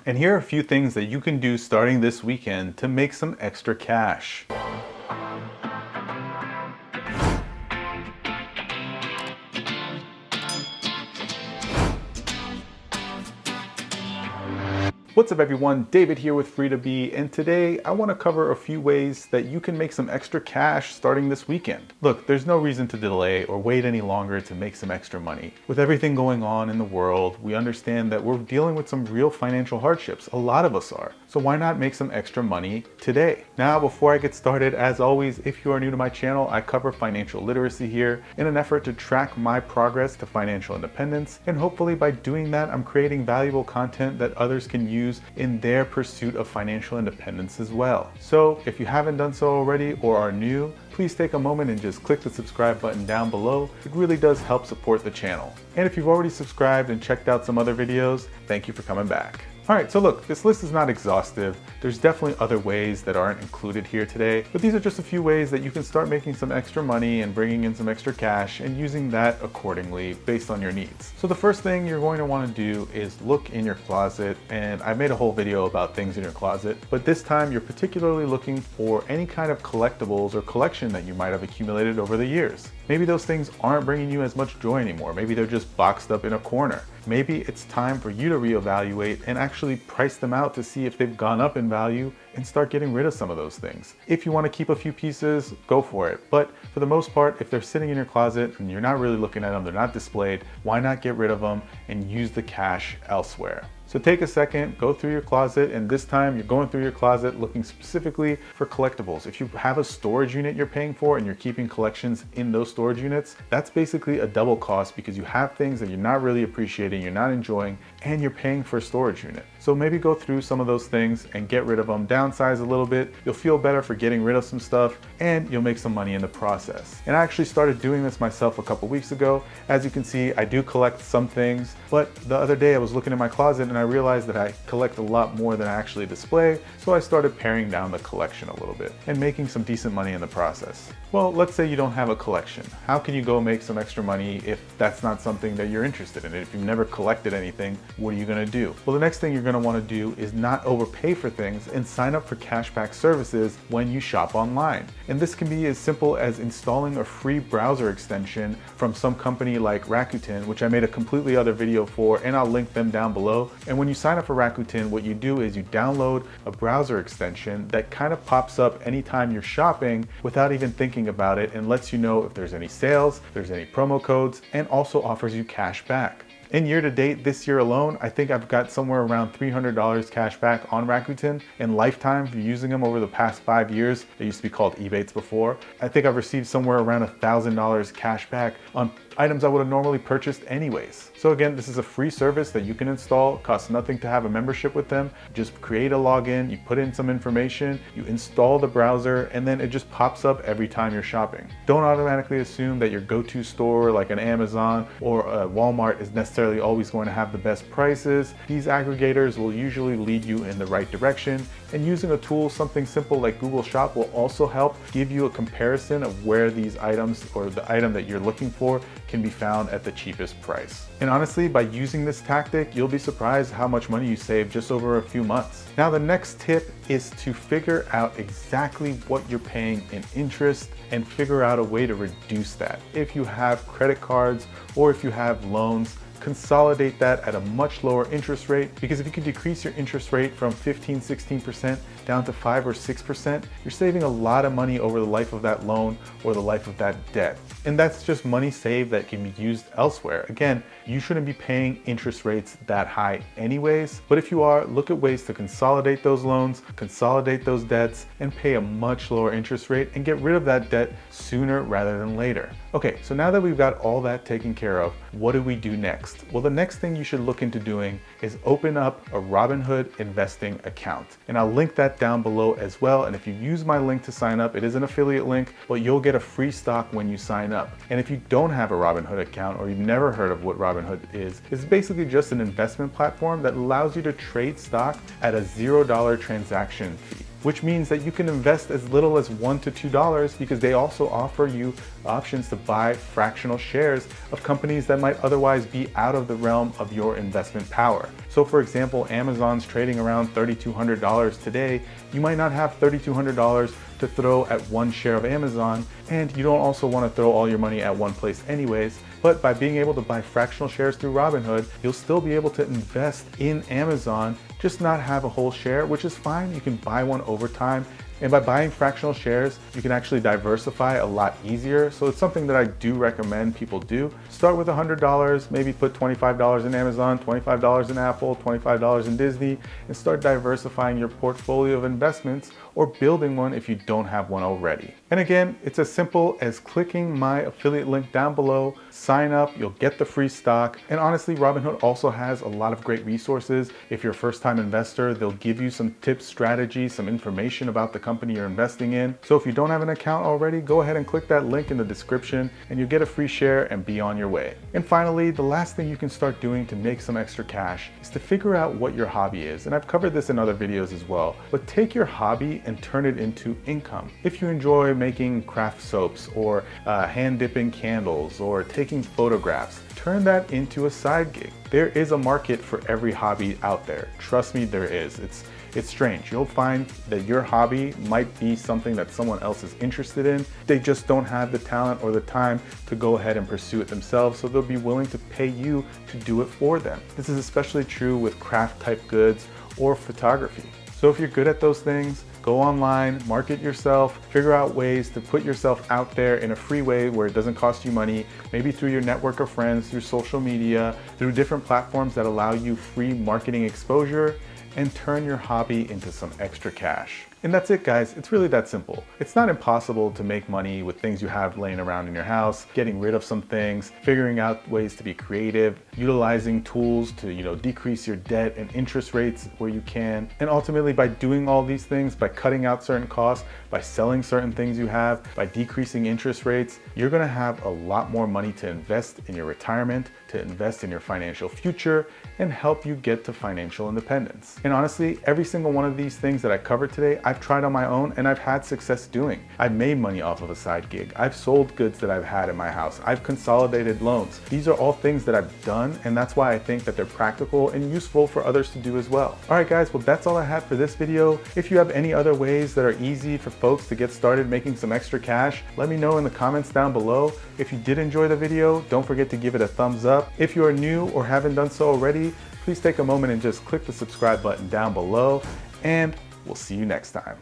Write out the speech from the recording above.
And here are a few things that you can do starting this weekend to make some extra cash. What's up everyone, David here with Free2Be, and today I want to cover a few ways that you can make some extra cash starting this weekend. Look, there's no reason to delay or wait any longer to make some extra money. With everything going on in the world, we understand that we're dealing with some real financial hardships. A lot of us are. So why not make some extra money today? Now, before I get started, as always, if you are new to my channel, I cover financial literacy here in an effort to track my progress to financial independence. And hopefully by doing that, I'm creating valuable content that others can use in their pursuit of financial independence as well. So if you haven't done so already or are new, please take a moment and just click the subscribe button down below. It really does help support the channel. And if you've already subscribed and checked out some other videos, thank you for coming back. Alright, so look, this list is not exhaustive. There's definitely other ways that aren't included here today, but these are just a few ways that you can start making some extra money and bringing in some extra cash and using that accordingly based on your needs. So the first thing you're going to want to do is look in your closet, and I made a whole video about things in your closet, but this time you're particularly looking for any kind of collectibles or collection that you might have accumulated over the years. Maybe those things aren't bringing you as much joy anymore. Maybe they're just boxed up in a corner. Maybe it's time for you to reevaluate and actually price them out to see if they've gone up in value and start getting rid of some of those things. If you want to keep a few pieces, go for it. But for the most part, if they're sitting in your closet and you're not really looking at them, they're not displayed, why not get rid of them and use the cash elsewhere? So take a second, go through your closet, and this time you're going through your closet looking specifically for collectibles. If you have a storage unit you're paying for and you're keeping collections in those storage units, that's basically a double cost because you have things that you're not really appreciating, you're not enjoying, and you're paying for a storage unit. So maybe go through some of those things and get rid of them, downsize a little bit. You'll feel better for getting rid of some stuff and you'll make some money in the process. And I actually started doing this myself a couple weeks ago. As you can see, I do collect some things, but the other day I was looking in my closet and I realized that I collect a lot more than I actually display. So I started paring down the collection a little bit and making some decent money in the process. Well, let's say you don't have a collection. How can you go make some extra money if that's not something that you're interested in? If you've never collected anything, what are you gonna do? Well, the next thing you're gonna wanna do is not overpay for things and sign up for cashback services when you shop online. And this can be as simple as installing a free browser extension from some company like Rakuten, which I made a completely other video for, and I'll link them down below. And when you sign up for Rakuten, what you do is you download a browser extension that kind of pops up anytime you're shopping without even thinking about it, and lets you know if there's any sales, if there's any promo codes, and also offers you cash back. In year to date, this year alone, I think I've got somewhere around $300 cash back on Rakuten. In lifetime, for using them over the past 5 years, they used to be called Ebates before, I think I've received somewhere around $1,000 cash back on items I would have normally purchased anyways. So again, this is a free service that you can install. It costs nothing to have a membership with them. Just create a login, you put in some information, you install the browser, and then it just pops up every time you're shopping. Don't automatically assume that your go-to store like an Amazon or a Walmart is necessarily always going to have the best prices. These aggregators will usually lead you in the right direction, and using a tool, something simple like Google Shop, will also help give you a comparison of where these items or the item that you're looking for can be found at the cheapest price. And honestly, by using this tactic, you'll be surprised how much money you save just over a few months. Now, the next tip is to figure out exactly what you're paying in interest and figure out a way to reduce that. If you have credit cards or if you have loans, consolidate that at a much lower interest rate, because if you can decrease your interest rate from 15–16% down to 5 or 6%, you're saving a lot of money over the life of that loan or the life of that debt. And that's just money saved that can be used elsewhere. Again, you shouldn't be paying interest rates that high anyways, but if you are, look at ways to consolidate those loans, consolidate those debts, and pay a much lower interest rate and get rid of that debt sooner rather than later. Okay, so now that we've got all that taken care of, what do we do next? Well, the next thing you should look into doing is open up a Robinhood investing account. And I'll link that down below as well. And if you use my link to sign up, it is an affiliate link, but you'll get a free stock when you sign up. And if you don't have a Robinhood account or you've never heard of what Robinhood is, it's basically just an investment platform that allows you to trade stock at a $0 transaction fee, which means that you can invest as little as $1 to $2 because they also offer you options to buy fractional shares of companies that might otherwise be out of the realm of your investment power. So So for example, Amazon's trading around $3,200 today. You might not have $3,200 to throw at one share of Amazon, and you don't also want to throw all your money at one place anyways. But by being able to buy fractional shares through Robinhood, you'll still be able to invest in Amazon, just not have a whole share, which is fine. You can buy one over time. And by buying fractional shares, you can actually diversify a lot easier. So it's something that I do recommend people do. Start with $100, maybe put $25 in Amazon, $25 in Apple, $25 in Disney, and start diversifying your portfolio of investments or building one if you don't have one already. And again, it's as simple as clicking my affiliate link down below, sign up, you'll get the free stock. And honestly, Robinhood also has a lot of great resources. If you're a first-time investor, they'll give you some tips, strategies, some information about the company you're investing in. So if you don't have an account already, go ahead and click that link in the description and you'll get a free share and be on your way. And finally, the last thing you can start doing to make some extra cash is to figure out what your hobby is. And I've covered this in other videos as well, but take your hobby and turn it into income. If you enjoy making craft soaps or hand dipping candles or taking photographs, turn that into a side gig. There is a market for every hobby out there. Trust me, there is. It's strange. You'll find that your hobby might be something that someone else is interested in. They just don't have the talent or the time to go ahead and pursue it themselves, so they'll be willing to pay you to do it for them. This is especially true with craft type goods or photography. So if you're good at those things, go online, market yourself, figure out ways to put yourself out there in a free way where it doesn't cost you money, maybe through your network of friends, through social media, through different platforms that allow you free marketing exposure, and turn your hobby into some extra cash. And that's it, guys. It's really that simple. It's not impossible to make money with things you have laying around in your house, getting rid of some things, figuring out ways to be creative, utilizing tools to, decrease your debt and interest rates where you can. And ultimately, by doing all these things, by cutting out certain costs, by selling certain things you have, by decreasing interest rates, you're gonna have a lot more money to invest in your retirement, to invest in your financial future, and help you get to financial independence. And honestly, every single one of these things that I covered today, I've tried on my own and I've had success doing. I've made money off of a side gig. I've sold goods that I've had in my house. I've consolidated loans. These are all things that I've done, and that's why I think that they're practical and useful for others to do as well. All right, guys, well, that's all I had for this video. If you have any other ways that are easy for folks to get started making some extra cash, let me know in the comments down below. If you did enjoy the video, don't forget to give it a thumbs up. If you are new or haven't done so already, please take a moment and just click the subscribe button down below, and we'll see you next time.